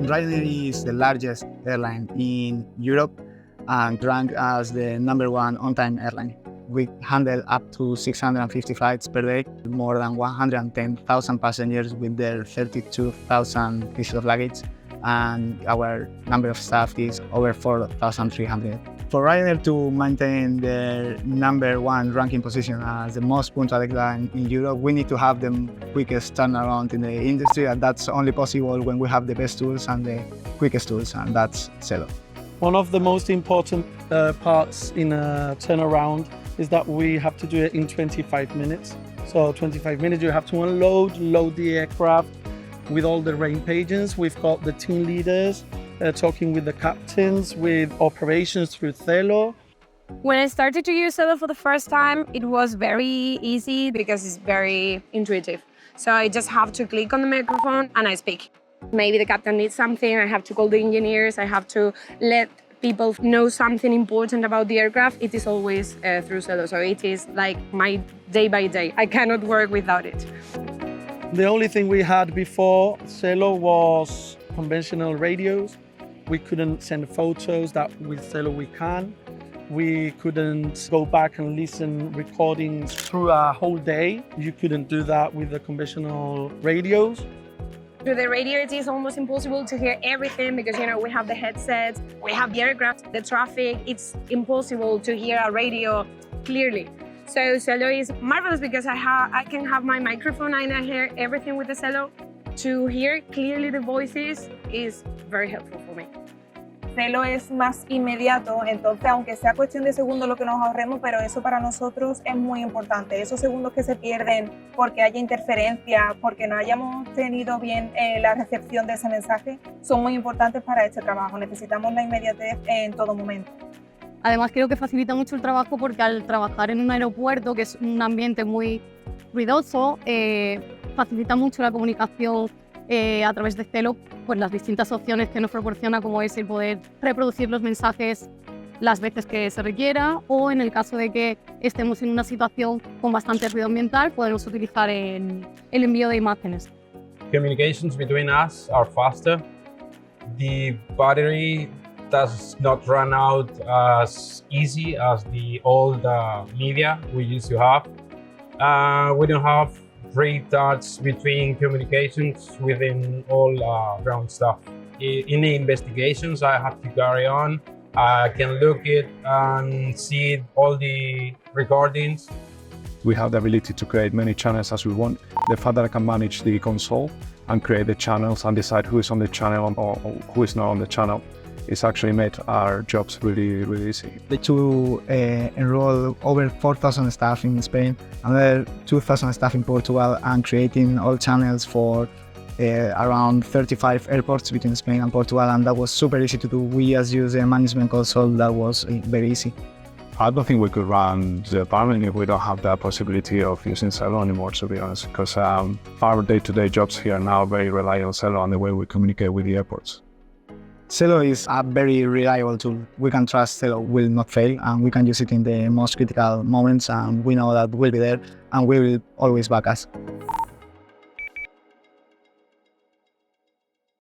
Ryanair is the largest airline in Europe and ranked as the #1 on-time airline. We handle up to 650 flights per day, more than 110,000 passengers with their 32,000 pieces of luggage, and our number of staff is over 4,300. For Ryanair to maintain their #1 ranking position as the most punctual airline in Europe, we need to have the quickest turnaround in the industry, and that's only possible when we have the best tools and the quickest tools, and that's Zello. One of the most important parts in a turnaround is that we have to do it in 25 minutes. So 25 minutes, you have to load the aircraft with all the range agents. We've got the team leaders talking with the captains, with operations through Zello. When I started to use Zello for the first time, it was very easy because it's very intuitive. So I just have to click on the microphone and I speak. Maybe the captain needs something, I have to call the engineers, I have to let people know something important about the aircraft. It is always through Zello, so it is like my day by day. I cannot work without it. The only thing we had before Zello was conventional radios. We couldn't send photos that with Zello we can. We couldn't go back and listen recordings through a whole day. You couldn't do that with the conventional radios. Through the radio, it is almost impossible to hear everything because, we have the headsets, we have the aircraft, the traffic. It's impossible to hear a radio clearly. So Zello is marvelous because I can have my microphone and I hear everything with the Zello. To hear clearly the voices is very helpful for me. Zello es más inmediato, entonces aunque sea cuestión de segundos lo que nos ahorremos, pero eso para nosotros es muy importante. Esos segundos que se pierden porque haya interferencia, porque no hayamos tenido bien la recepción de ese mensaje, son muy importantes para este trabajo. Necesitamos la inmediatez en todo momento. Además, creo que facilita mucho el trabajo porque al trabajar en un aeropuerto, que es un ambiente muy ruidoso, facilita mucho la comunicación a través de Zello, pues las distintas opciones que nos proporciona, como es el poder reproducir los mensajes las veces que se requiera, o en el caso de que estemos en una situación con bastante ruido ambiental, podemos utilizar el envío de imágenes. Communications between us are faster. The battery does not run out as easy as the old media we used to have. We don't have retards between communications within all ground stuff. In the investigations I have to carry on, I can look it and see all the recordings. We have the ability to create many channels as we want. The fact that I can manage the console and create the channels and decide who is on the channel or who is not on the channel it's actually made our jobs really, really easy. To enroll over 4,000 staff in Spain, another 2,000 staff in Portugal, and creating all channels for around 35 airports between Spain and Portugal, and that was super easy to do. We just used a management console that was very easy. I don't think we could run the department if we don't have that possibility of using Zello anymore, to be honest, because our day-to-day jobs here now very rely on Zello and the way we communicate with the airports. Zello is a very reliable tool. We can trust Zello will not fail, and we can use it in the most critical moments, and we know that we'll be there and we will always back us.